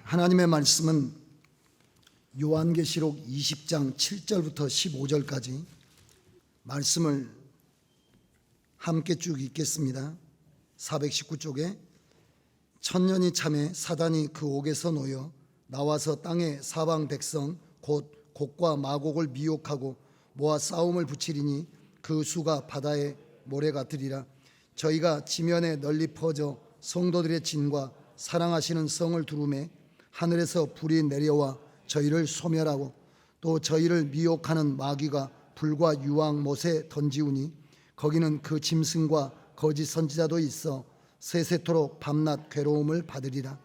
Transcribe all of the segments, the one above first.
하나님의 말씀은 요한계시록 20장 7절부터 15절까지 말씀을 함께 쭉 읽겠습니다. 419쪽에 천년이 참에 사단이 그 옥에서 놓여 나와서 땅의 사방 백성 곧 곡과 마곡을 미혹하고 모아 싸움을 붙이리니 그 수가 바다의 모래 같으리라. 저희가 지면에 널리 퍼져 성도들의 진과 사랑하시는 성을 두루매 하늘에서 불이 내려와 저희를 소멸하고 또 저희를 미혹하는 마귀가 불과 유황 못에 던지우니 거기는 그 짐승과 거짓 선지자도 있어 세세토록 밤낮 괴로움을 받으리라.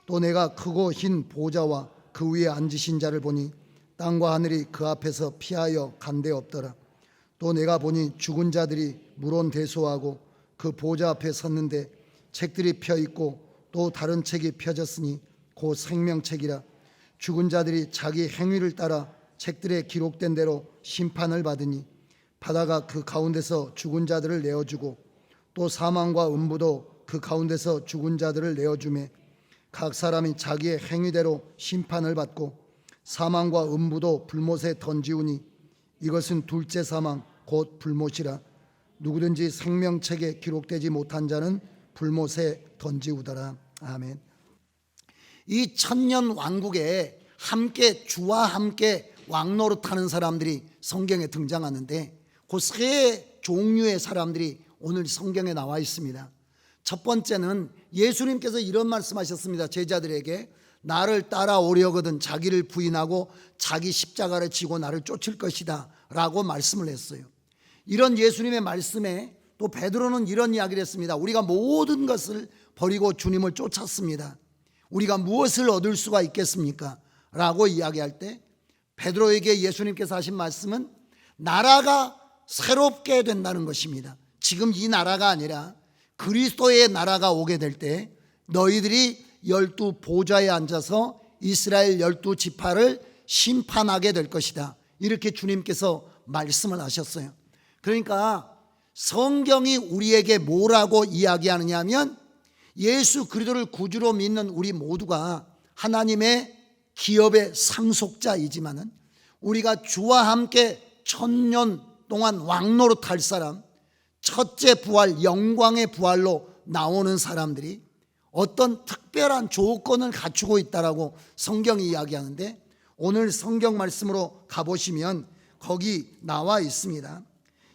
또 내가 크고 흰 보좌와 그 위에 앉으신 자를 보니 땅과 하늘이 그 앞에서 피하여 간데 없더라. 또 내가 보니 죽은 자들이 물온대소하고 그 보좌 앞에 섰는데 책들이 펴 있고 또 다른 책이 펴졌으니 곧 생명책이라. 죽은 자들이 자기 행위를 따라 책들에 기록된 대로 심판을 받으니 바다가 그 가운데서 죽은 자들을 내어주고 또 사망과 음부도 그 가운데서 죽은 자들을 내어주매 각 사람이 자기의 행위대로 심판을 받고 사망과 음부도 불못에 던지우니 이것은 둘째 사망 곧 불못이라. 누구든지 생명책에 기록되지 못한 자는 불못에 던지우더라. 아멘. 이 천년 왕국에 함께 주와 함께 왕노릇하는 사람들이 성경에 등장하는데 그 세 종류의 사람들이 오늘 성경에 나와 있습니다. 첫 번째는 예수님께서 이런 말씀하셨습니다. 제자들에게 나를 따라오려거든 자기를 부인하고 자기 십자가를 지고 나를 쫓을 것이다 라고 말씀을 했어요. 이런 예수님의 말씀에 또 베드로는 이런 이야기를 했습니다. 우리가 모든 것을 버리고 주님을 쫓았습니다. 우리가 무엇을 얻을 수가 있겠습니까? 라고 이야기할 때 베드로에게 예수님께서 하신 말씀은 나라가 새롭게 된다는 것입니다. 지금 이 나라가 아니라 그리스도의 나라가 오게 될 때 너희들이 12 보좌에 앉아서 이스라엘 12지파를 심판하게 될 것이다. 이렇게 주님께서 말씀을 하셨어요. 그러니까 성경이 우리에게 뭐라고 이야기하느냐 하면 예수 그리스도를 구주로 믿는 우리 모두가 하나님의 기업의 상속자이지만은 우리가 주와 함께 천년 동안 왕노릇할 사람, 첫째 부활, 영광의 부활로 나오는 사람들이 어떤 특별한 조건을 갖추고 있다라고 성경이 이야기하는데 오늘 성경 말씀으로 가보시면 거기 나와 있습니다.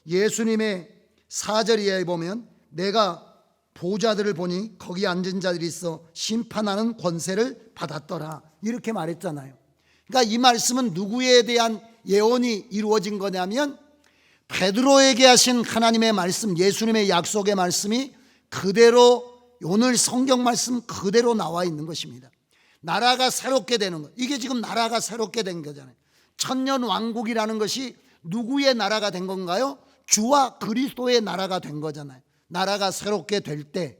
예수님의 4절 이하에 보면 내가 보좌들을 보니 거기 앉은 자들이 있어 심판하는 권세를 받았더라 이렇게 말했잖아요. 그러니까 이 말씀은 누구에 대한 예언이 이루어진 거냐면 베드로에게 하신 하나님의 말씀, 예수님의 약속의 말씀이 그대로 오늘 성경 말씀 그대로 나와 있는 것입니다. 나라가 새롭게 되는 것, 이게 지금 나라가 새롭게 된 거잖아요. 천년 왕국이라는 것이 누구의 나라가 된 건가요? 주와 그리스도의 나라가 된 거잖아요. 나라가 새롭게 될 때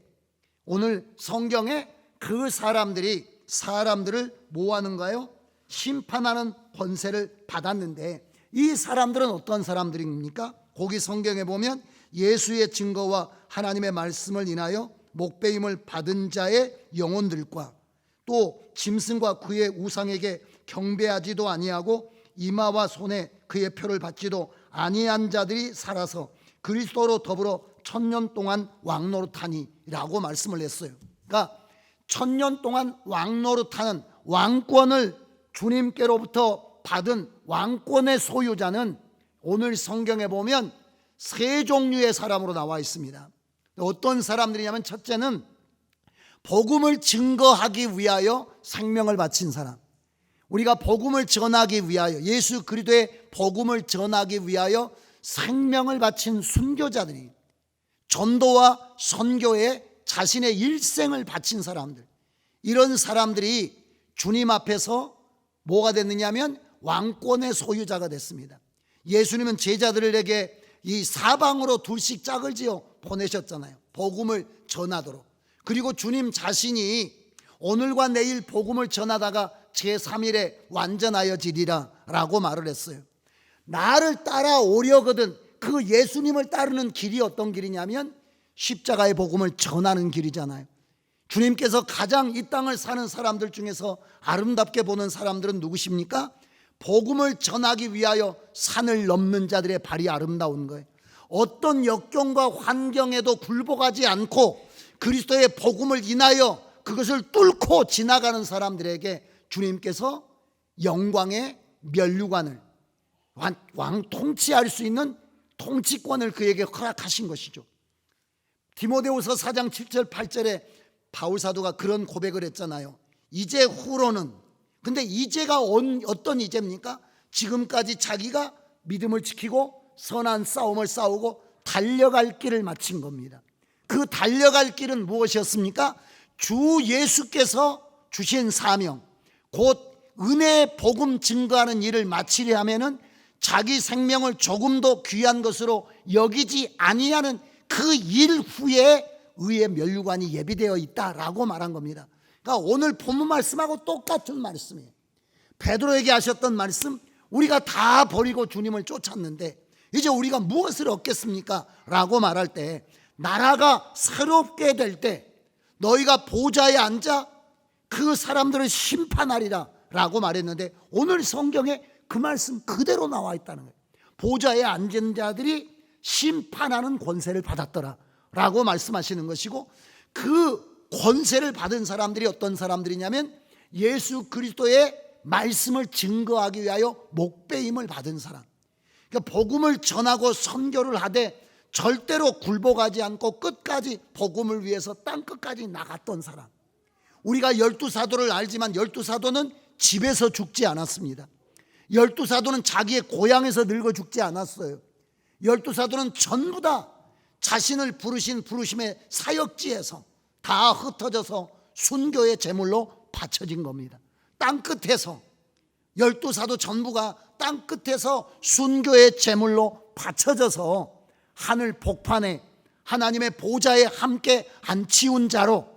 오늘 성경에 그 사람들을 뭐 하는가요? 심판하는 권세를 받았는데 이 사람들은 어떤 사람들입니까? 거기 성경에 보면 예수의 증거와 하나님의 말씀을 인하여 목배임을 받은 자의 영혼들과 또 짐승과 그의 우상에게 경배하지도 아니하고 이마와 손에 그의 표를 받지도 아니한 자들이 살아서 그리스도로 더불어 천년 동안 왕노릇하니 라고 말씀을 했어요. 그러니까 천년 동안 왕노릇하는 왕권을 주님께로부터 받은 왕권의 소유자는 오늘 성경에 보면 세 종류의 사람으로 나와 있습니다. 어떤 사람들이냐면 첫째는 복음을 증거하기 위하여 생명을 바친 사람, 우리가 복음을 전하기 위하여 예수 그리스도의 복음을 전하기 위하여 생명을 바친 순교자들이 전도와 선교에 자신의 일생을 바친 사람들, 이런 사람들이 주님 앞에서 뭐가 됐느냐면 왕권의 소유자가 됐습니다. 예수님은 제자들에게 이 사방으로 둘씩 짝을 지어 보내셨잖아요. 복음을 전하도록. 그리고 주님 자신이 오늘과 내일 복음을 전하다가 제3일에 완전하여지리라 라고 말을 했어요. 나를 따라오려거든 그 예수님을 따르는 길이 어떤 길이냐면 십자가의 복음을 전하는 길이잖아요. 주님께서 가장 이 땅을 사는 사람들 중에서 아름답게 보는 사람들은 누구십니까? 복음을 전하기 위하여 산을 넘는 자들의 발이 아름다운 거예요. 어떤 역경과 환경에도 굴복하지 않고 그리스도의 복음을 인하여 그것을 뚫고 지나가는 사람들에게 주님께서 영광의 면류관을, 왕 통치할 수 있는 통치권을 그에게 허락하신 것이죠. 디모데후서 4장 7절 8절에 바울 사도가 그런 고백을 했잖아요. 이제 후로는, 근데 이제가 어떤 이제입니까? 지금까지 자기가 믿음을 지키고 선한 싸움을 싸우고 달려갈 길을 마친 겁니다. 그 달려갈 길은 무엇이었습니까? 주 예수께서 주신 사명, 곧 은혜의 복음 증거하는 일을 마치려 하면은 자기 생명을 조금도 귀한 것으로 여기지 아니하는 그 일 후에 의의 면류관이 예비되어 있다라고 말한 겁니다. 그러니까 오늘 본문 말씀하고 똑같은 말씀이에요. 베드로에게 하셨던 말씀, 우리가 다 버리고 주님을 쫓았는데 이제 우리가 무엇을 얻겠습니까? 라고 말할 때, 나라가 새롭게 될 때 너희가 보좌에 앉아 그 사람들을 심판하리라 라고 말했는데, 오늘 성경에 그 말씀 그대로 나와 있다는 거예요. 보좌에 앉은 자들이 심판하는 권세를 받았더라 라고 말씀하시는 것이고, 그 권세를 받은 사람들이 어떤 사람들이냐면 예수 그리스도의 말씀을 증거하기 위하여 목배임을 받은 사람, 그러니까 복음을 전하고 선교를 하되 절대로 굴복하지 않고 끝까지 복음을 위해서 땅끝까지 나갔던 사람. 우리가 12사도를 알지만 12사도는 집에서 죽지 않았습니다. 12사도는 자기의 고향에서 늙어 죽지 않았어요. 12사도는 전부 다 자신을 부르신 부르심의 사역지에서 다 흩어져서 순교의 제물로 바쳐진 겁니다. 땅끝에서, 12사도 전부가 땅끝에서 순교의 제물로 바쳐져서 하늘 복판에 하나님의 보좌에 함께 앉히운 자로,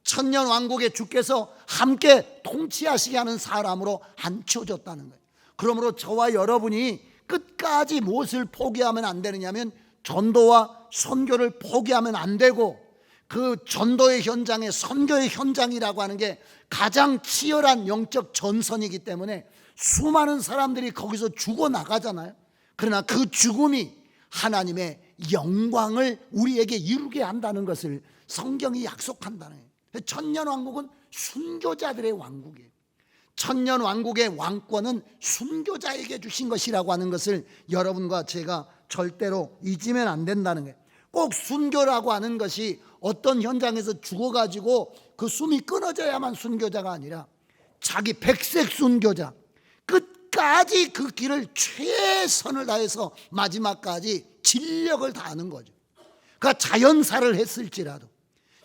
천년 왕국의 주께서 함께 통치하시게 하는 사람으로 앉혀졌다는 거예요. 그러므로 저와 여러분이 끝까지 무엇을 포기하면 안 되느냐면 전도와 선교를 포기하면 안 되고, 그 전도의 현장에 선교의 현장이라고 하는 게 가장 치열한 영적 전선이기 때문에 수많은 사람들이 거기서 죽어나가잖아요. 그러나 그 죽음이 하나님의 영광을 우리에게 이루게 한다는 것을 성경이 약속한다는 거예요. 천년왕국은 순교자들의 왕국이에요. 천년왕국의 왕권은 순교자에게 주신 것이라고 하는 것을 여러분과 제가 절대로 잊으면 안 된다는 거예요. 꼭 순교라고 하는 것이 어떤 현장에서 죽어가지고 그 숨이 끊어져야만 순교자가 아니라 자기 백색 순교자, 끝까지 그 길을 최선을 다해서 마지막까지 진력을 다하는 거죠. 그러니까 자연사를 했을지라도,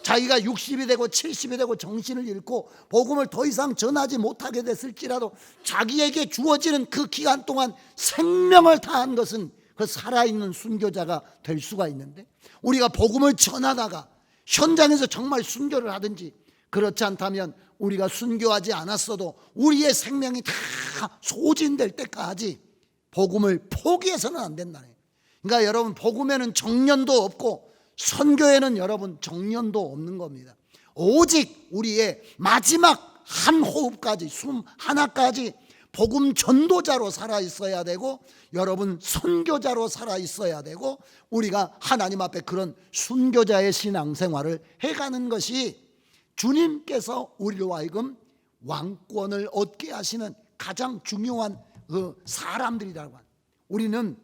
자기가 60이 되고 70이 되고 정신을 잃고 복음을 더 이상 전하지 못하게 됐을지라도 자기에게 주어지는 그 기간 동안 생명을 다한 것은 그 살아있는 순교자가 될 수가 있는데, 우리가 복음을 전하다가 현장에서 정말 순교를 하든지, 그렇지 않다면 우리가 순교하지 않았어도 우리의 생명이 다 소진될 때까지 복음을 포기해서는 안 된다는 거예요. 그러니까 여러분, 복음에는 정년도 없고 선교에는 여러분 정년도 없는 겁니다. 오직 우리의 마지막 한 호흡까지, 숨 하나까지 복음 전도자로 살아 있어야 되고, 여러분 선교자로 살아 있어야 되고, 우리가 하나님 앞에 그런 순교자의 신앙생활을 해가는 것이 주님께서 우리로 하여금 왕권을 얻게 하시는 가장 중요한 그 사람들이라고 합니다. 우리는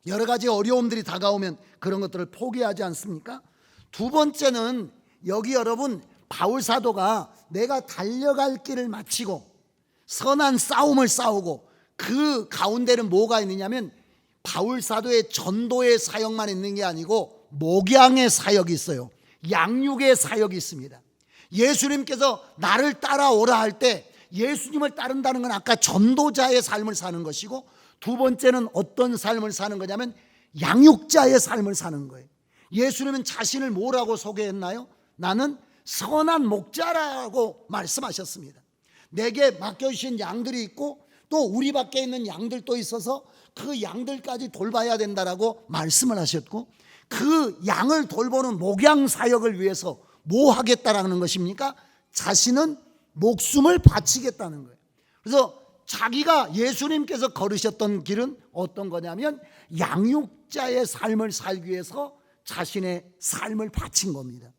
여러 가지 어려움들이 다가오면 그런 것들을 포기하지 않습니까? 두 번째는, 여기 여러분 바울 사도가 내가 달려갈 길을 마치고 선한 싸움을 싸우고, 그 가운데는 뭐가 있느냐면 바울 사도의 전도의 사역만 있는 게 아니고 목양의 사역이 있어요. 양육의 사역이 있습니다. 예수님께서 나를 따라오라 할 때 예수님을 따른다는 건 아까 전도자의 삶을 사는 것이고, 두 번째는 어떤 삶을 사는 거냐면 양육자의 삶을 사는 거예요. 예수님은 자신을 뭐라고 소개했나요? 나는 선한 목자라고 말씀하셨습니다. 내게 맡겨주신 양들이 있고 또 우리 밖에 있는 양들도 있어서 그 양들까지 돌봐야 된다라고 말씀을 하셨고, 그 양을 돌보는 목양 사역을 위해서 뭐 하겠다라는 것입니까? 자신은 목숨을 바치겠다는 거예요. 그래서 자기가 예수님께서 걸으셨던 길은 어떤 거냐면 양육자의 삶을 살기 위해서 자신의 삶을 바친 겁니다.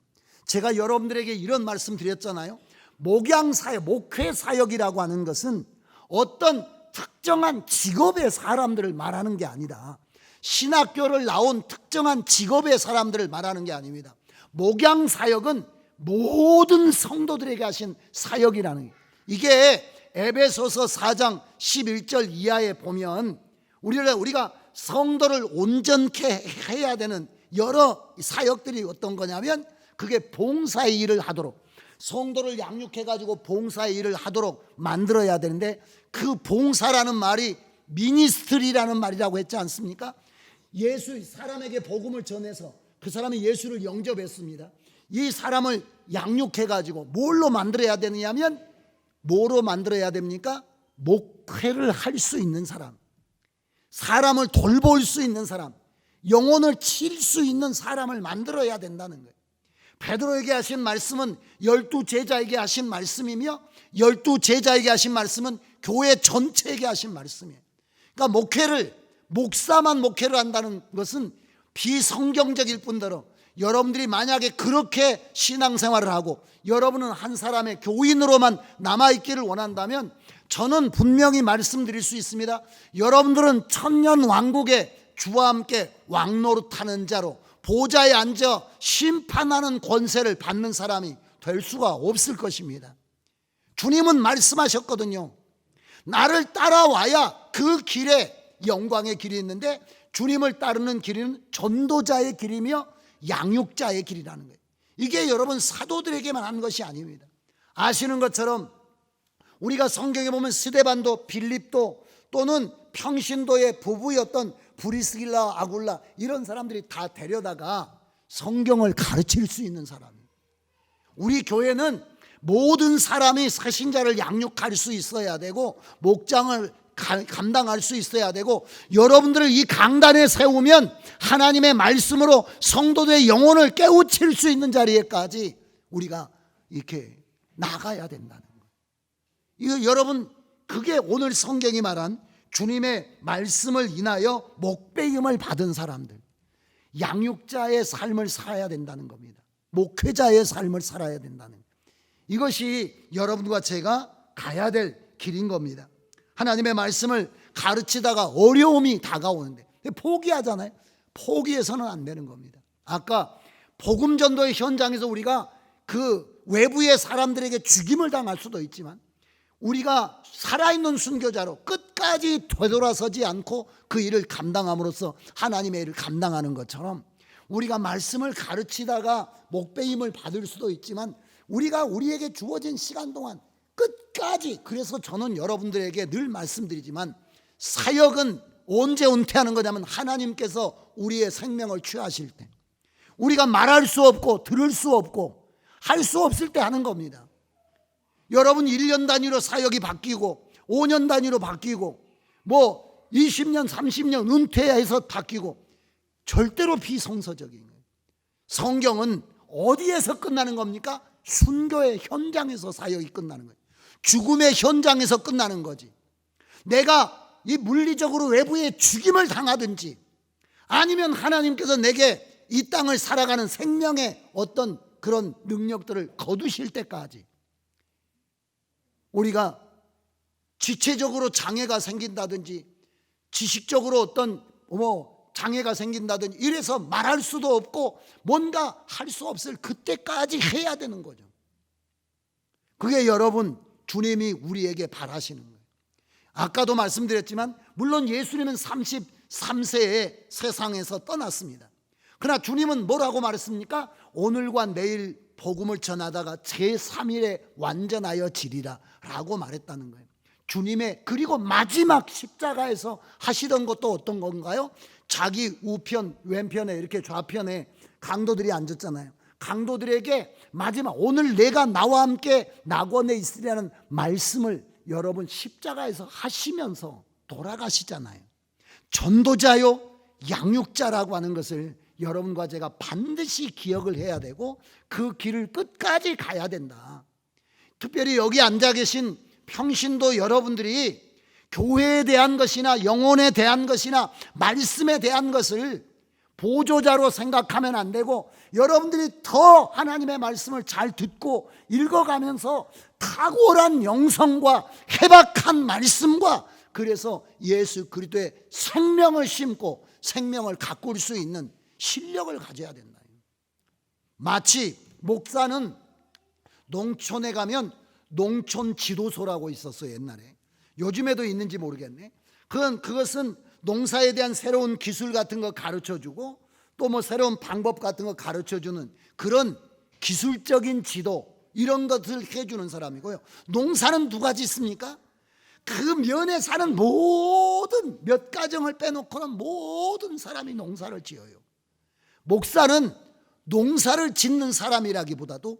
제가 여러분들에게 이런 말씀 드렸잖아요. 목양사역, 목회사역이라고 하는 것은 어떤 특정한 직업의 사람들을 말하는 게 아니라 신학교를 나온 특정한 직업의 사람들을 말하는 게 아닙니다. 목양사역은 모든 성도들에게 하신 사역이라는 거예요. 이게 에베소서 4장 11절 이하에 보면 우리가 성도를 온전케 해야 되는 여러 사역들이 어떤 거냐면 그게 봉사의 일을 하도록, 성도를 양육해가지고 봉사의 일을 하도록 만들어야 되는데, 그 봉사라는 말이 미니스트리라는 말이라고 했지 않습니까? 사람에게 복음을 전해서 그 사람이 예수를 영접했습니다. 이 사람을 양육해가지고 뭘로 만들어야 되느냐면, 뭐로 만들어야 됩니까? 목회를 할 수 있는 사람, 사람을 돌볼 수 있는 사람, 영혼을 칠 수 있는 사람을 만들어야 된다는 거예요. 베드로에게 하신 말씀은 12제자에게 하신 말씀이며, 12제자에게 하신 말씀은 교회 전체에게 하신 말씀이에요. 그러니까 목사만 목회를 한다는 것은 비성경적일 뿐더러, 여러분들이 만약에 그렇게 신앙생활을 하고 여러분은 한 사람의 교인으로만 남아있기를 원한다면 저는 분명히 말씀드릴 수 있습니다. 여러분들은 천년왕국의 주와 함께 왕노릇하는 자로 보좌에 앉아 심판하는 권세를 받는 사람이 될 수가 없을 것입니다. 주님은 말씀하셨거든요. 나를 따라와야 그 길에 영광의 길이 있는데, 주님을 따르는 길은 전도자의 길이며 양육자의 길이라는 거예요. 이게 여러분 사도들에게만 한 것이 아닙니다. 아시는 것처럼 우리가 성경에 보면 스데반도, 빌립도 또는 평신도의 부부였던 브리스길라, 아굴라, 이런 사람들이 다 데려다가 성경을 가르칠 수 있는 사람이에요. 우리 교회는 모든 사람이 새신자를 양육할 수 있어야 되고 목장을 감당할 수 있어야 되고, 여러분들을 이 강단에 세우면 하나님의 말씀으로 성도들의 영혼을 깨우칠 수 있는 자리에까지 우리가 이렇게 나가야 된다는 거예요. 이거 여러분, 그게 오늘 성경이 말한 주님의 말씀을 인하여 목배임을 받은 사람들, 양육자의 삶을 살아야 된다는 겁니다. 목회자의 삶을 살아야 된다는 거예요. 이것이 여러분과 제가 가야 될 길인 겁니다. 하나님의 말씀을 가르치다가 어려움이 다가오는데 포기하잖아요. 포기해서는 안 되는 겁니다. 아까 복음 전도의 현장에서 우리가 그 외부의 사람들에게 죽임을 당할 수도 있지만, 우리가 살아있는 순교자로 끝까지 되돌아서지 않고 그 일을 감당함으로써 하나님의 일을 감당하는 것처럼, 우리가 말씀을 가르치다가 목배임을 받을 수도 있지만 우리가 우리에게 주어진 시간 동안 끝까지, 그래서 저는 여러분들에게 늘 말씀드리지만, 사역은 언제 은퇴하는 거냐면 하나님께서 우리의 생명을 취하실 때, 우리가 말할 수 없고 들을 수 없고 할 수 없을 때 하는 겁니다. 여러분 1년 단위로 사역이 바뀌고 5년 단위로 바뀌고 20년 30년 은퇴해서 바뀌고 절대로 비성서적인 거예요. 성경은 어디에서 끝나는 겁니까? 순교의 현장에서 사역이 끝나는 거예요. 죽음의 현장에서 끝나는 거지. 내가 이 물리적으로 외부에 죽임을 당하든지 아니면 하나님께서 내게 이 땅을 살아가는 생명의 어떤 그런 능력들을 거두실 때까지, 우리가 지체적으로 장애가 생긴다든지 지식적으로 어떤 장애가 생긴다든지 이래서 말할 수도 없고 뭔가 할 수 없을 그때까지 해야 되는 거죠. 그게 여러분 주님이 우리에게 바라시는 거예요. 아까도 말씀드렸지만 물론 예수님은 33세에 세상에서 떠났습니다. 그러나 주님은 뭐라고 말했습니까? 오늘과 내일 복음을 전하다가 제3일에 완전하여 지리라 라고 말했다는 거예요. 주님의, 그리고 마지막 십자가에서 하시던 것도 어떤 건가요? 자기 우편 왼편에 이렇게 좌편에 강도들이 앉았잖아요. 강도들에게 마지막 오늘 내가 나와 함께 낙원에 있으리라는 말씀을 여러분 십자가에서 하시면서 돌아가시잖아요. 전도자요 양육자라고 하는 것을 여러분과 제가 반드시 기억을 해야 되고 그 길을 끝까지 가야 된다. 특별히 여기 앉아 계신 평신도 여러분들이 교회에 대한 것이나 영혼에 대한 것이나 말씀에 대한 것을 보조자로 생각하면 안 되고, 여러분들이 더 하나님의 말씀을 잘 듣고 읽어가면서 탁월한 영성과 해박한 말씀과, 그래서 예수 그리스도의 생명을 심고 생명을 가꿀 수 있는 실력을 가져야 된다. 마치 목사는 농촌에 가면 농촌 지도소라고 있었어요. 옛날에. 요즘에도 있는지 모르겠네. 그것은 농사에 대한 새로운 기술 같은 거 가르쳐주고 또 뭐 새로운 방법 같은 거 가르쳐주는 그런 기술적인 지도, 이런 것을 해주는 사람이고요. 농사는 누가 짓습니까? 그 면에 사는 모든, 몇 가정을 빼놓고는 모든 사람이 농사를 지어요. 목사는 농사를 짓는 사람이라기보다도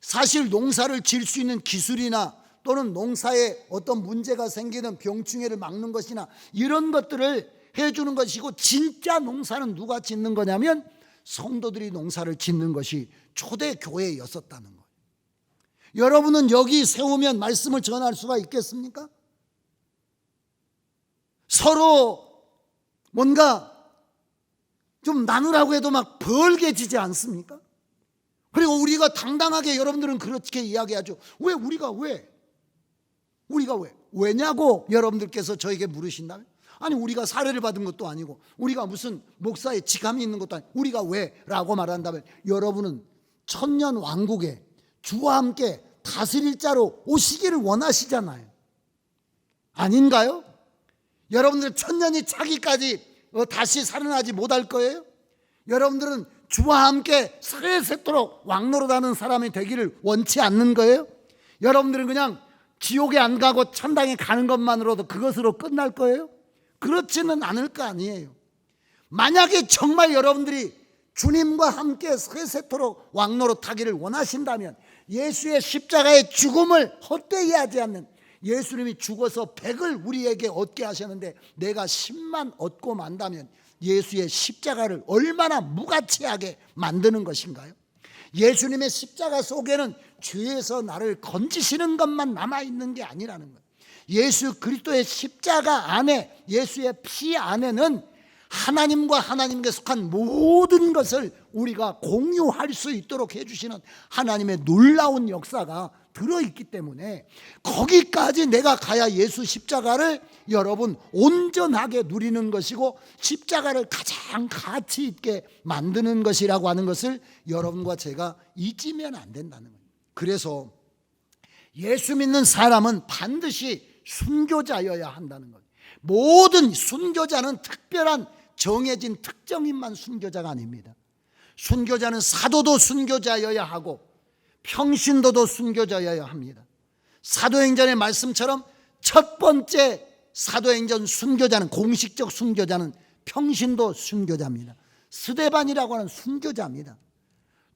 사실 농사를 지을 수 있는 기술이나 또는 농사에 어떤 문제가 생기는 병충해를 막는 것이나 이런 것들을 해주는 것이고, 진짜 농사는 누가 짓는 거냐면 성도들이 농사를 짓는 것이 초대 교회였었다는 거예요. 여러분은 여기 세우면 말씀을 전할 수가 있겠습니까? 서로 뭔가 좀 나누라고 해도 막 벌게지지 않습니까? 그리고 우리가 당당하게, 여러분들은 그렇게 이야기하죠. 우리가 왜? 왜냐고 여러분들께서 저에게 물으신다면, 아니 우리가 사례를 받은 것도 아니고 우리가 무슨 목사의 직함이 있는 것도 아니고 우리가 왜? 라고 말한다면, 여러분은 천년 왕국에 주와 함께 다스릴 자로 오시기를 원하시잖아요. 아닌가요? 여러분들 천년이 차기까지 다시 살아나지 못할 거예요? 여러분들은 주와 함께 세세토록 왕노릇하는 사람이 되기를 원치 않는 거예요? 여러분들은 그냥 지옥에 안 가고 천당에 가는 것만으로도 그것으로 끝날 거예요? 그렇지는 않을 거 아니에요. 만약에 정말 여러분들이 주님과 함께 세세토록 왕노릇하기를 원하신다면, 예수의 십자가의 죽음을 헛되이 하지 않는, 예수님이 죽어서 100을 우리에게 얻게 하셨는데 내가 10만 얻고 만다면 예수의 십자가를 얼마나 무가치하게 만드는 것인가요? 예수님의 십자가 속에는 죄에서 나를 건지시는 것만 남아있는 게 아니라는 거예요. 예수 그리스도의 십자가 안에, 예수의 피 안에는 하나님과 하나님께 속한 모든 것을 우리가 공유할 수 있도록 해주시는 하나님의 놀라운 역사가 들어있기 때문에, 거기까지 내가 가야 예수 십자가를 여러분 온전하게 누리는 것이고 십자가를 가장 가치 있게 만드는 것이라고 하는 것을 여러분과 제가 잊으면 안 된다는 거예요. 그래서 예수 믿는 사람은 반드시 순교자여야 한다는 거예요. 모든 순교자는 특별한 정해진 특정인만 순교자가 아닙니다. 순교자는 사도도 순교자여야 하고 평신도도 순교자여야 합니다. 사도행전의 말씀처럼 첫 번째 사도행전 순교자는, 공식적 순교자는 평신도 순교자입니다. 스데반이라고 하는 순교자입니다.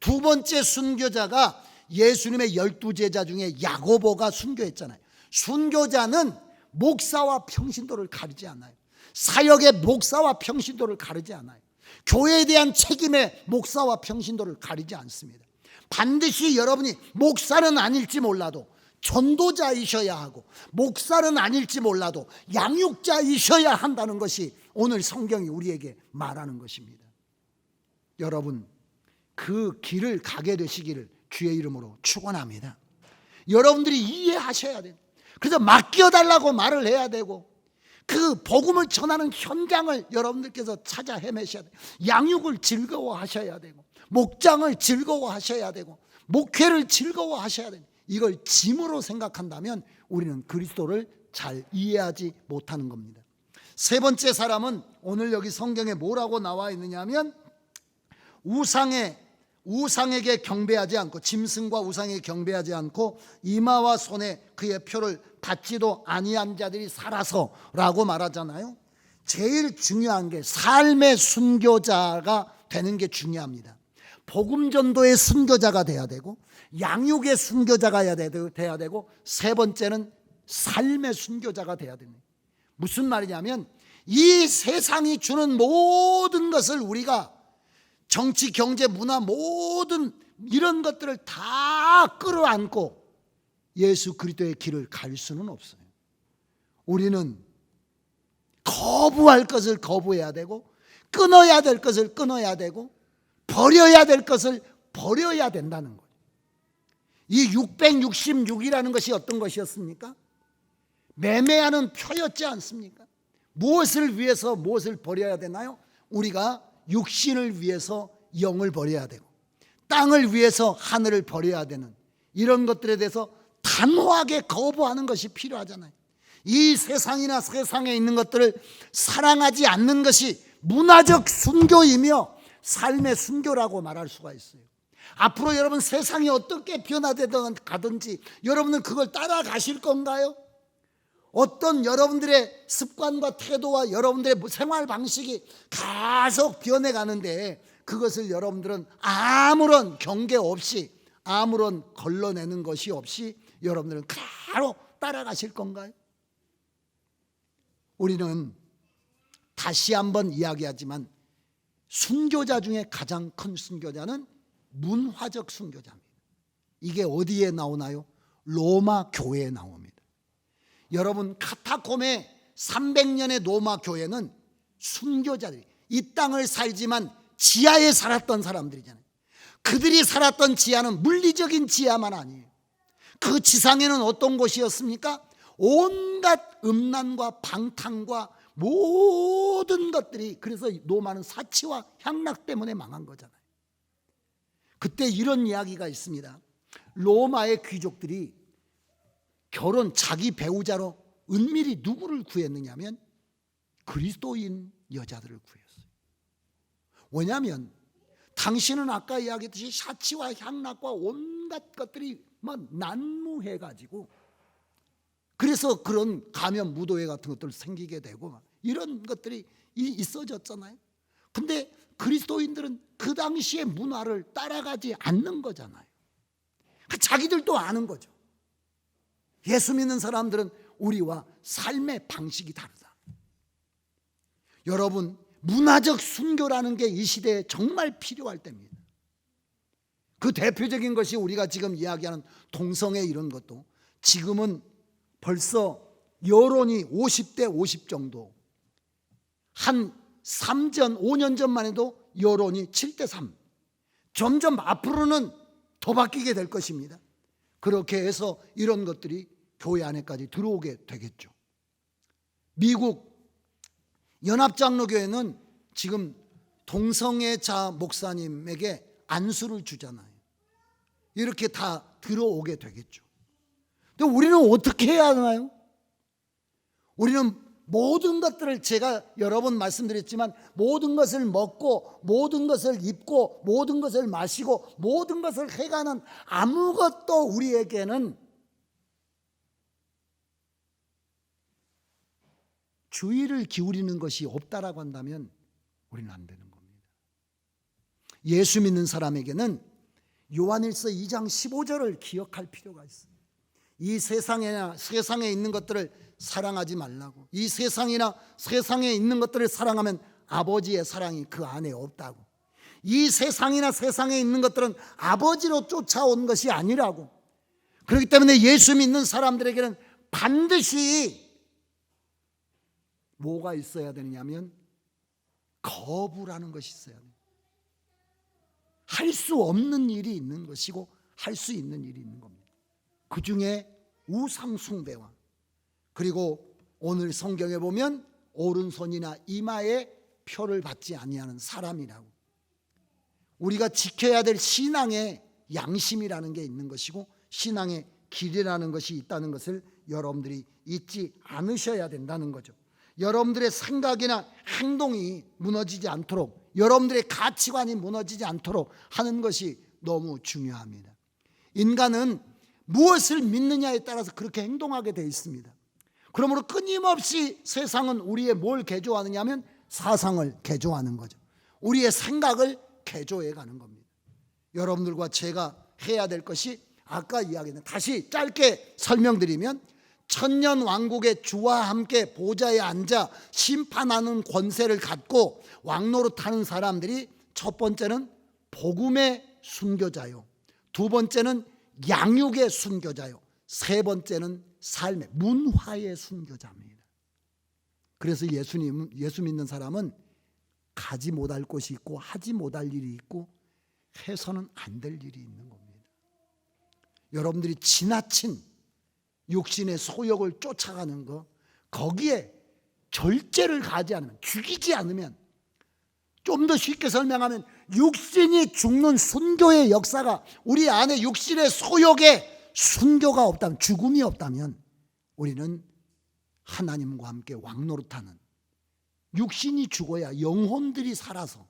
두 번째 순교자가 예수님의 12제자 중에 야고보가 순교했잖아요. 순교자는 목사와 평신도를 가리지 않아요. 사역의 목사와 평신도를 가리지 않아요. 교회에 대한 책임의 목사와 평신도를 가리지 않습니다. 반드시 여러분이 목사는 아닐지 몰라도 전도자이셔야 하고, 목사는 아닐지 몰라도 양육자이셔야 한다는 것이 오늘 성경이 우리에게 말하는 것입니다. 여러분, 그 길을 가게 되시기를 주의 이름으로 축원합니다. 여러분들이 이해하셔야 돼요. 그래서 맡겨달라고 말을 해야 되고, 그 복음을 전하는 현장을 여러분들께서 찾아 헤매셔야 돼요. 양육을 즐거워하셔야 되고, 목장을 즐거워하셔야 되고, 목회를 즐거워하셔야 돼요. 이걸 짐으로 생각한다면 우리는 그리스도를 잘 이해하지 못하는 겁니다. 세 번째 사람은 오늘 여기 성경에 뭐라고 나와 있느냐 하면, 우상에게 경배하지 않고, 짐승과 우상에게 경배하지 않고 이마와 손에 그의 표를 받지도 아니한 자들이 살아서 라고 말하잖아요. 제일 중요한 게 삶의 순교자가 되는 게 중요합니다. 복음 전도의 순교자가 돼야 되고, 양육의 순교자가 돼야 되고, 세 번째는 삶의 순교자가 돼야 됩니다. 무슨 말이냐면, 이 세상이 주는 모든 것을 우리가 정치, 경제, 문화 모든 이런 것들을 다 끌어안고 예수 그리스도의 길을 갈 수는 없어요. 우리는 거부할 것을 거부해야 되고, 끊어야 될 것을 끊어야 되고, 버려야 될 것을 버려야 된다는 거예요. 이 666이라는 것이 어떤 것이었습니까? 매매하는 표였지 않습니까? 무엇을 위해서 무엇을 버려야 되나요? 우리가 육신을 위해서 영을 버려야 되고, 땅을 위해서 하늘을 버려야 되는 이런 것들에 대해서 단호하게 거부하는 것이 필요하잖아요. 이 세상이나 세상에 있는 것들을 사랑하지 않는 것이 문화적 순교이며 삶의 순교라고 말할 수가 있어요. 앞으로 여러분 세상이 어떻게 변화되든 가든지 여러분은 그걸 따라가실 건가요? 어떤 여러분들의 습관과 태도와 여러분들의 생활 방식이 계속 변해가는데 그것을 여러분들은 아무런 경계 없이, 아무런 걸러내는 것이 없이 여러분들은 바로 따라가실 건가요? 우리는 다시 한번 이야기하지만 순교자 중에 가장 큰 순교자는 문화적 순교자입니다. 이게 어디에 나오나요? 로마 교회에 나옵니다. 여러분, 카타콤의 300년의 로마 교회는 순교자들이, 이 땅을 살지만 지하에 살았던 사람들이잖아요. 그들이 살았던 지하는 물리적인 지하만 아니에요. 그 지상에는 어떤 곳이었습니까? 온갖 음란과 방탕과 모든 것들이, 그래서 로마는 사치와 향락 때문에 망한 거잖아요. 그때 이런 이야기가 있습니다. 로마의 귀족들이 자기 배우자로 은밀히 누구를 구했느냐면 그리스도인 여자들을 구했어요. 왜냐하면 당신은 아까 이야기했듯이 사치와 향락과 온갖 것들이 막 난무해가지고, 그래서 그런 가면 무도회 같은 것들 생기게 되고 이런 것들이 있어졌잖아요. 근데 그리스도인들은 그 당시의 문화를 따라가지 않는 거잖아요. 자기들도 아는 거죠. 예수 믿는 사람들은 우리와 삶의 방식이 다르다. 여러분, 문화적 순교라는 게 이 시대에 정말 필요할 때입니다. 그 대표적인 것이 우리가 지금 이야기하는 동성애 이런 것도 지금은 벌써 여론이 50대 50 정도, 한 5년 전만 해도 여론이 7대 3, 점점 앞으로는 더 바뀌게 될 것입니다. 그렇게 해서 이런 것들이 교회 안에까지 들어오게 되겠죠. 미국 연합장로교회는 지금 동성애자 목사님에게 안수를 주잖아요. 이렇게 다 들어오게 되겠죠. 근데 우리는 어떻게 해야 하나요? 우리는 모든 것들을, 제가 여러 번 말씀드렸지만, 모든 것을 먹고 모든 것을 입고 모든 것을 마시고 모든 것을 해가는 아무것도 우리에게는 주의를 기울이는 것이 없다라고 한다면 우리는 안 되는 겁니다. 예수 믿는 사람에게는 요한일서 2장 15절을 기억할 필요가 있습니다. 이 세상에 있는 것들을 사랑하지 말라고. 이 세상이나 세상에 있는 것들을 사랑하면 아버지의 사랑이 그 안에 없다고. 이 세상이나 세상에 있는 것들은 아버지로 쫓아온 것이 아니라고. 그렇기 때문에 예수 믿는 사람들에게는 반드시 뭐가 있어야 되느냐면 거부라는 것이 있어야 돼요. 할 수 없는 일이 있는 것이고 할 수 있는 일이 있는 겁니다. 그 중에 우상 숭배와, 그리고 오늘 성경에 보면 오른손이나 이마에 표를 받지 아니하는 사람이라고. 우리가 지켜야 될 신앙의 양심이라는 게 있는 것이고 신앙의 길이라는 것이 있다는 것을 여러분들이 잊지 않으셔야 된다는 거죠. 여러분들의 생각이나 행동이 무너지지 않도록, 여러분들의 가치관이 무너지지 않도록 하는 것이 너무 중요합니다. 인간은 무엇을 믿느냐에 따라서 그렇게 행동하게 되어 있습니다. 그러므로 끊임없이 세상은 우리의 뭘 개조하느냐 하면 사상을 개조하는 거죠. 우리의 생각을 개조해 가는 겁니다. 여러분들과 제가 해야 될 것이, 아까 이야기는 다시 짧게 설명드리면, 천년 왕국의 주와 함께 보좌에 앉아 심판하는 권세를 갖고 왕노릇하는 사람들이 첫 번째는 복음의 순교자요, 두 번째는 양육의 순교자요, 세 번째는 삶의 문화의 순교자입니다. 그래서 예수 믿는 사람은 가지 못할 곳이 있고 하지 못할 일이 있고 해서는 안 될 일이 있는 겁니다. 여러분들이 지나친 육신의 소욕을 쫓아가는 거, 거기에 절제를 가지 않으면, 죽이지 않으면, 좀 더 쉽게 설명하면 육신이 죽는 순교의 역사가 우리 안에 육신의 소욕에 순교가 없다면, 죽음이 없다면 우리는 하나님과 함께 왕노릇하는, 육신이 죽어야 영혼들이 살아서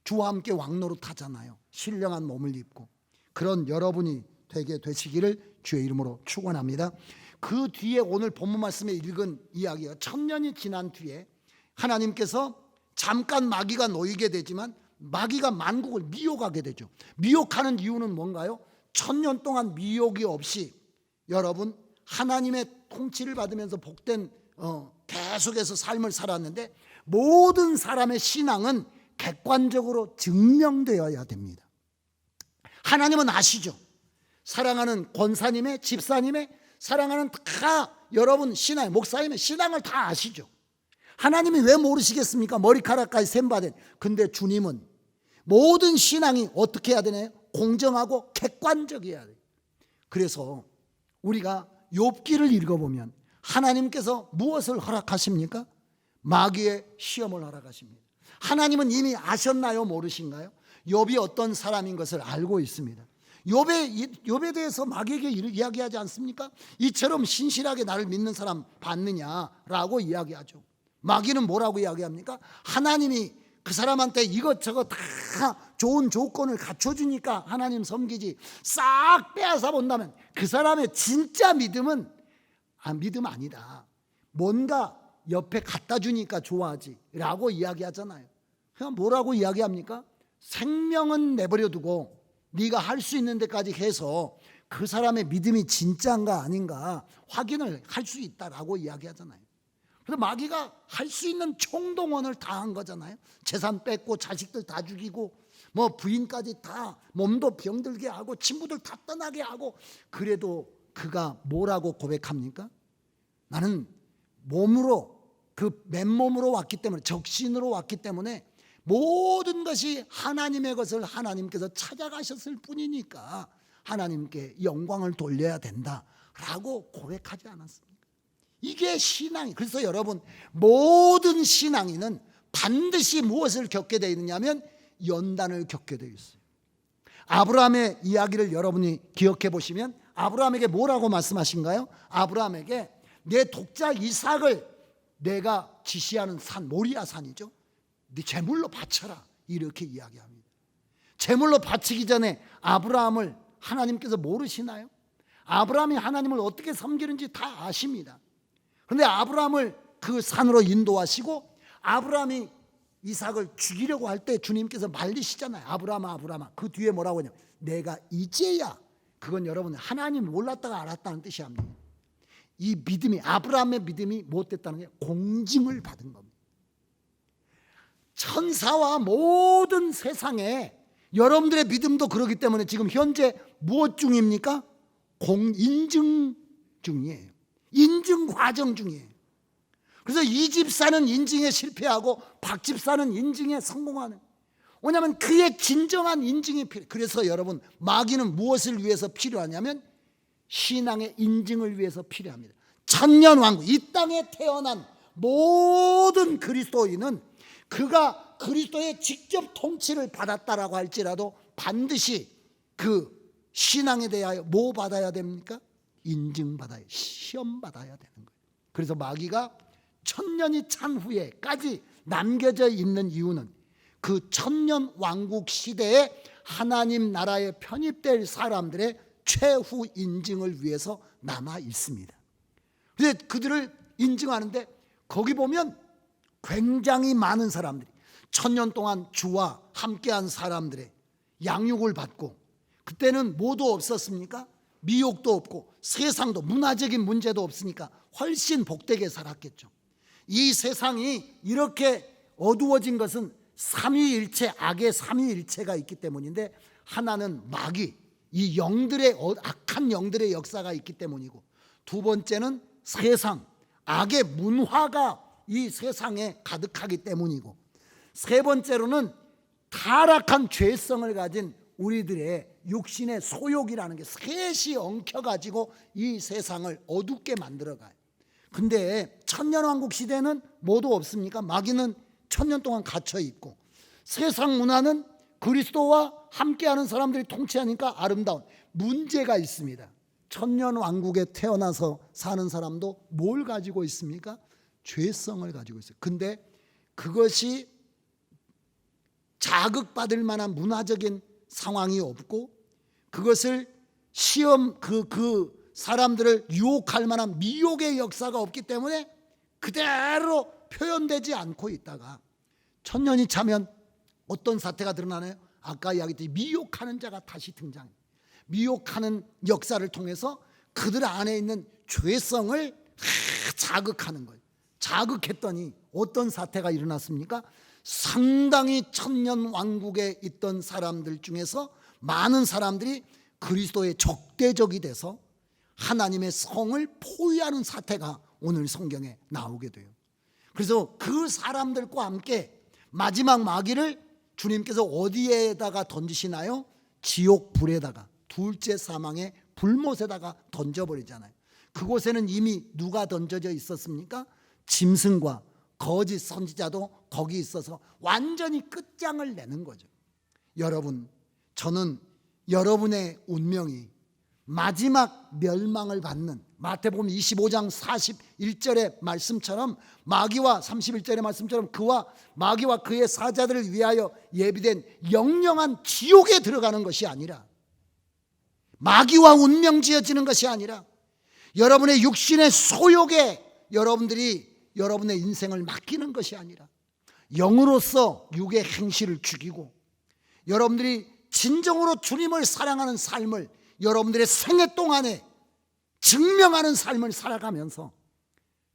주와 함께 왕노릇하잖아요. 신령한 몸을 입고. 그런 여러분이 되게 되시기를 주의 이름으로 축원합니다. 그 뒤에 오늘 본문 말씀에 읽은 이야기가, 천년이 지난 뒤에 하나님께서 잠깐 마귀가 놓이게 되지만 마귀가 만국을 미혹하게 되죠. 미혹하는 이유는 뭔가요? 천년 동안 미혹이 없이 여러분 하나님의 통치를 받으면서 복된 계속해서 삶을 살았는데, 모든 사람의 신앙은 객관적으로 증명되어야 됩니다. 하나님은 아시죠? 사랑하는 권사님의, 집사님의, 사랑하는 다 여러분 신앙, 목사님의 신앙을 다 아시죠? 하나님이 왜 모르시겠습니까? 머리카락까지 셈받은. 근데 주님은 모든 신앙이 어떻게 해야 되나요? 공정하고 객관적이어야 돼요. 그래서 우리가 욥기를 읽어보면 하나님께서 무엇을 허락하십니까? 마귀의 시험을 허락하십니다. 하나님은 이미 아셨나요? 모르신가요? 욥이 어떤 사람인 것을 알고 있습니다. 욥에 대해서 마귀에게 이야기하지 않습니까? 이처럼 신실하게 나를 믿는 사람 봤느냐라고 이야기하죠. 마귀는 뭐라고 이야기합니까? 하나님이 그 사람한테 이것저것 다 좋은 조건을 갖춰주니까 하나님 섬기지, 싹 빼앗아 본다면 그 사람의 진짜 믿음은 믿음 아니다, 뭔가 옆에 갖다 주니까 좋아하지 라고 이야기하잖아요. 그냥 뭐라고 이야기합니까? 생명은 내버려 두고 네가 할 수 있는 데까지 해서 그 사람의 믿음이 진짜인가 아닌가 확인을 할 수 있다라고 이야기하잖아요. 그래서 마귀가 할 수 있는 총동원을 다 한 거잖아요. 재산 뺏고 자식들 다 죽이고 뭐 부인까지 다 몸도 병들게 하고 친구들 다 떠나게 하고, 그래도 그가 뭐라고 고백합니까? 나는 몸으로, 그 맨몸으로 왔기 때문에, 적신으로 왔기 때문에 모든 것이 하나님의 것을 하나님께서 찾아가셨을 뿐이니까 하나님께 영광을 돌려야 된다라고 고백하지 않았습니까? 이게 신앙이. 그래서 여러분, 모든 신앙인은 반드시 무엇을 겪게 되어 있느냐면 연단을 겪게 되어 있어요. 아브라함의 이야기를 여러분이 기억해 보시면 아브라함에게 뭐라고 말씀하신가요? 아브라함에게 내 독자 이삭을 내가 지시하는 산, 모리아 산이죠, 네 제물로 바쳐라, 이렇게 이야기합니다. 제물로 바치기 전에 아브라함을 하나님께서 모르시나요? 아브라함이 하나님을 어떻게 섬기는지 다 아십니다. 그런데 아브라함을 그 산으로 인도하시고 아브라함이 이삭을 죽이려고 할 때 주님께서 말리시잖아요. 아브라함아, 아브라함아. 그 뒤에 뭐라고 하냐면 내가 이제야, 그건 여러분 하나님 몰랐다가 알았다는 뜻이 합니다. 이 믿음이, 아브라함의 믿음이 못됐다는 게 공징을 받은 겁니다. 천사와 모든 세상에 여러분들의 믿음도 그렇기 때문에 지금 현재 무엇 중입니까? 인증 중이에요. 인증 과정 중이에요. 그래서 이 집사는 인증에 실패하고 박 집사는 인증에 성공하는, 왜냐하면 그의 진정한 인증이 필요해요. 그래서 여러분, 마귀는 무엇을 위해서 필요하냐면 신앙의 인증을 위해서 필요합니다. 천년왕국, 이 땅에 태어난 모든 그리스도인은 그가 그리스도의 직접 통치를 받았다라고 할지라도 반드시 그 신앙에 대하여 뭐 받아야 됩니까? 인증받아야, 시험받아야 되는 거예요. 그래서 마귀가 천년이 찬 후에까지 남겨져 있는 이유는 그 천년 왕국 시대에 하나님 나라에 편입될 사람들의 최후 인증을 위해서 남아 있습니다. 그런데 그들을 인증하는데 거기 보면 굉장히 많은 사람들이 천년 동안 주와 함께한 사람들의 양육을 받고, 그때는 뭐도 없었습니까? 미혹도 없고 세상도, 문화적인 문제도 없으니까 훨씬 복되게 살았겠죠. 이 세상이 이렇게 어두워진 것은 삼위일체, 악의 삼위일체가 있기 때문인데, 하나는 마귀, 이 영들의 악한 영들의 역사가 있기 때문이고, 두 번째는 세상, 악의 문화가 이 세상에 가득하기 때문이고, 세 번째로는 타락한 죄성을 가진 우리들의 육신의 소욕이라는 게 셋이 엉켜가지고 이 세상을 어둡게 만들어가요. 근데 천년왕국 시대는 뭐도 없습니까? 마귀는 천년 동안 갇혀 있고, 세상 문화는 그리스도와 함께하는 사람들이 통치하니까 아름다운. 문제가 있습니다. 천년왕국에 태어나서 사는 사람도 뭘 가지고 있습니까? 죄성을 가지고 있어요. 근데 그것이 자극받을 만한 문화적인 상황이 없고, 그것을 시험 그 사람들을 유혹할 만한 미혹의 역사가 없기 때문에 그대로 표현되지 않고 있다가 천년이 차면 어떤 사태가 드러나나요? 아까 이야기했듯이 미혹하는 자가 다시 등장해요. 미혹하는 역사를 통해서 그들 안에 있는 죄성을 자극하는 거예요. 자극했더니 어떤 사태가 일어났습니까? 상당히 천년왕국에 있던 사람들 중에서 많은 사람들이 그리스도의 적대적이 돼서 하나님의 성을 포위하는 사태가 오늘 성경에 나오게 돼요. 그래서 그 사람들과 함께 마지막 마귀를 주님께서 어디에다가 던지시나요? 지옥 불에다가, 둘째 사망의 불못에다가 던져버리잖아요. 그곳에는 이미 누가 던져져 있었습니까? 짐승과 거짓 선지자도 거기 있어서 완전히 끝장을 내는 거죠. 여러분, 저는 여러분의 운명이 마지막 멸망을 받는 마태복음 25장 41절의 말씀처럼, 마귀와 31절의 말씀처럼 그와 마귀와 그의 사자들을 위하여 예비된 영영한 지옥에 들어가는 것이 아니라, 마귀와 운명 지어지는 것이 아니라, 여러분의 육신의 소욕에 여러분들이 여러분의 인생을 맡기는 것이 아니라, 영으로서 육의 행실을 죽이고 여러분들이 진정으로 주님을 사랑하는 삶을 여러분들의 생애 동안에 증명하는 삶을 살아가면서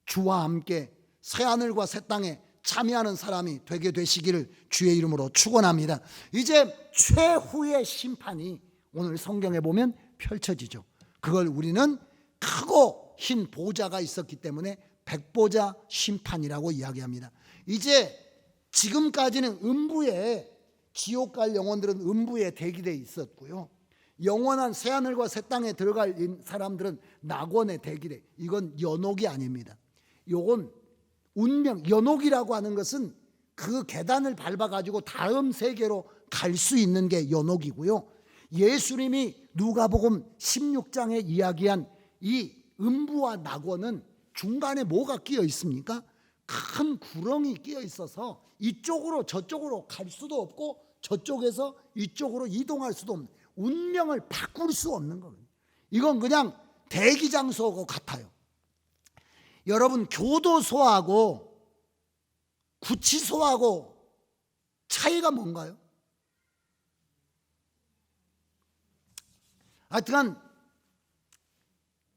주와 함께 새하늘과 새 땅에 참여하는 사람이 되게 되시기를 주의 이름으로 축원합니다. 이제 최후의 심판이 오늘 성경에 보면 펼쳐지죠. 그걸 우리는 크고 흰 보좌가 있었기 때문에 백보자 심판이라고 이야기합니다. 이제 지금까지는 음부에, 지옥 갈 영혼들은 음부에 대기되어 있었고요, 영원한 새하늘과 새 땅에 들어갈 사람들은 낙원에 대기돼. 이건 연옥이 아닙니다. 이건 운명, 연옥이라고 하는 것은 그 계단을 밟아가지고 다음 세계로 갈 수 있는 게 연옥이고요, 예수님이 누가복음 16장에 이야기한 이 음부와 낙원은 중간에 뭐가 끼어 있습니까? 큰 구렁이 끼어 있어서 이쪽으로 저쪽으로 갈 수도 없고 저쪽에서 이쪽으로 이동할 수도 없는, 운명을 바꿀 수 없는 겁니다. 이건 그냥 대기 장소하고 같아요. 여러분, 교도소하고 구치소하고 차이가 뭔가요? 하여튼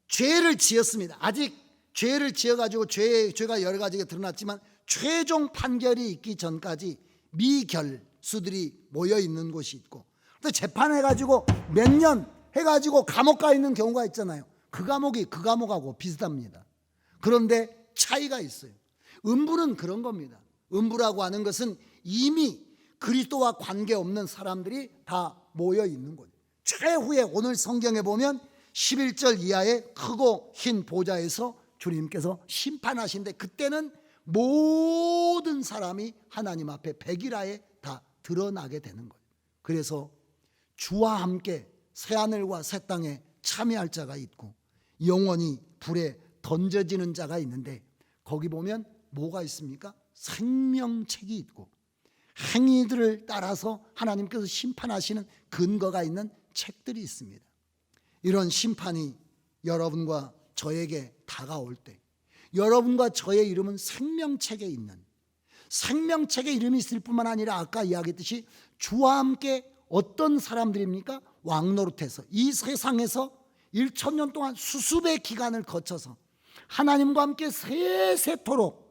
죄를 지었습니다. 아직 죄를 지어가지고 죄가 여러 가지가 드러났지만 최종 판결이 있기 전까지 미결수들이 모여 있는 곳이 있고, 또 재판해가지고 몇 년 해가지고 감옥 가 있는 경우가 있잖아요. 그 감옥이 그 감옥하고 비슷합니다. 그런데 차이가 있어요. 음부는 그런 겁니다. 음부라고 하는 것은 이미 그리스도와 관계없는 사람들이 다 모여 있는 거예요. 최후에 오늘 성경에 보면 11절 이하의 크고 흰 보좌에서 주님께서 심판하신데, 그때는 모든 사람이 하나님 앞에 백일하에 다 드러나게 되는 거예요. 그래서 주와 함께 새하늘과 새 땅에 참여할 자가 있고 영원히 불에 던져지는 자가 있는데, 거기 보면 뭐가 있습니까? 생명책이 있고 행위들을 따라서 하나님께서 심판하시는 근거가 있는 책들이 있습니다. 이런 심판이 여러분과 저에게 다가올 때 여러분과 저의 이름은 생명책에 있는, 생명책에 이름이 있을 뿐만 아니라 아까 이야기했듯이 주와 함께 어떤 사람들입니까? 왕노릇해서 이 세상에서 1,000년 동안 수습의 기간을 거쳐서 하나님과 함께 세세토록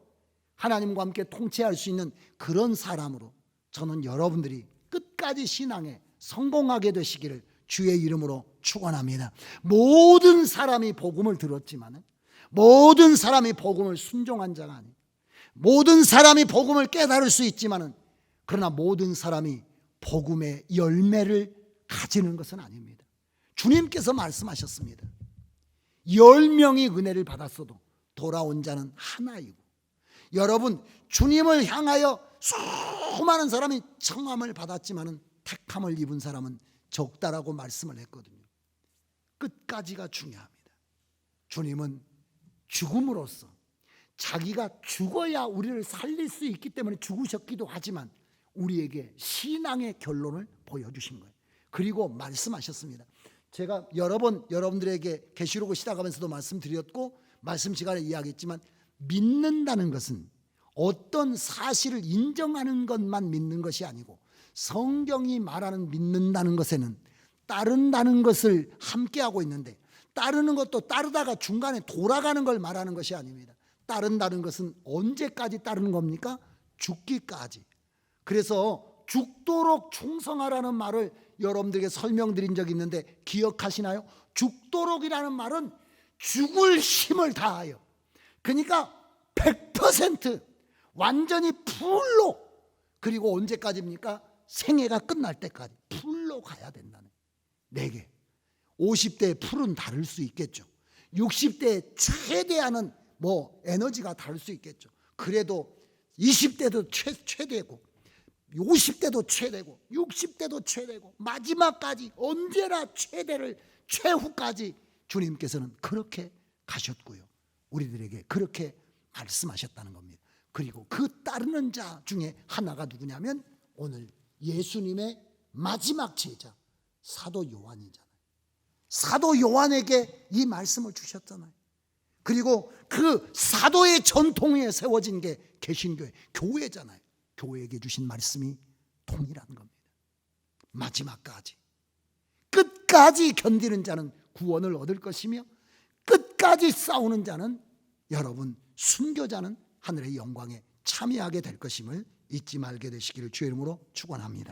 하나님과 함께 통치할 수 있는 그런 사람으로 저는 여러분들이 끝까지 신앙에 성공하게 되시기를 주의 이름으로 축원합니다. 모든 사람이 복음을 들었지만 모든 사람이 복음을 순종한 자가 아니에요. 모든 사람이 복음을 깨달을 수 있지만 그러나 모든 사람이 복음의 열매를 가지는 것은 아닙니다. 주님께서 말씀하셨습니다. 10명이 은혜를 받았어도 돌아온 자는 하나이고, 여러분 주님을 향하여 수많은 사람이 청함을 받았지만 택함을 입은 사람은 적다라고 말씀을 했거든요. 끝까지가 중요합니다. 주님은 죽음으로써 자기가 죽어야 우리를 살릴 수 있기 때문에 죽으셨기도 하지만 우리에게 신앙의 결론을 보여주신 거예요. 그리고 말씀하셨습니다. 제가 여러 번 여러분들에게 계시록을 시작하면서도 말씀드렸고 말씀 시간에 이야기했지만, 믿는다는 것은 어떤 사실을 인정하는 것만 믿는 것이 아니고 성경이 말하는 믿는다는 것에는 따른다는 것을 함께하고 있는데, 따르는 것도 따르다가 중간에 돌아가는 걸 말하는 것이 아닙니다. 따른다는 것은 언제까지 따르는 겁니까? 죽기까지. 그래서 죽도록 충성하라는 말을 여러분들에게 설명드린 적이 있는데 기억하시나요? 죽도록이라는 말은 죽을 힘을 다하여, 그러니까 100% 완전히 풀로, 그리고 언제까지입니까? 생애가 끝날 때까지 풀로 가야 된다는. 내게 50대의 풀은 다를 수 있겠죠. 60대의 최대한은 에너지가 다를 수 있겠죠. 그래도 20대도 최대고 50대도 최대고 60대도 최대고 마지막까지 언제나 최대를 최후까지 주님께서는 그렇게 가셨고요. 우리들에게 그렇게 말씀하셨다는 겁니다. 그리고 그 따르는 자 중에 하나가 누구냐면 오늘 예수님의 마지막 제자 사도 요한이잖아요. 사도 요한에게 이 말씀을 주셨잖아요. 그리고 그 사도의 전통에 세워진 게 개신교회, 교회잖아요. 교회에게 주신 말씀이 동일한 겁니다. 마지막까지 끝까지 견디는 자는 구원을 얻을 것이며 끝까지 싸우는 자는, 여러분 순교자는 하늘의 영광에 참여하게 될 것임을 잊지 말게 되시기를 주의 이름으로 축원합니다.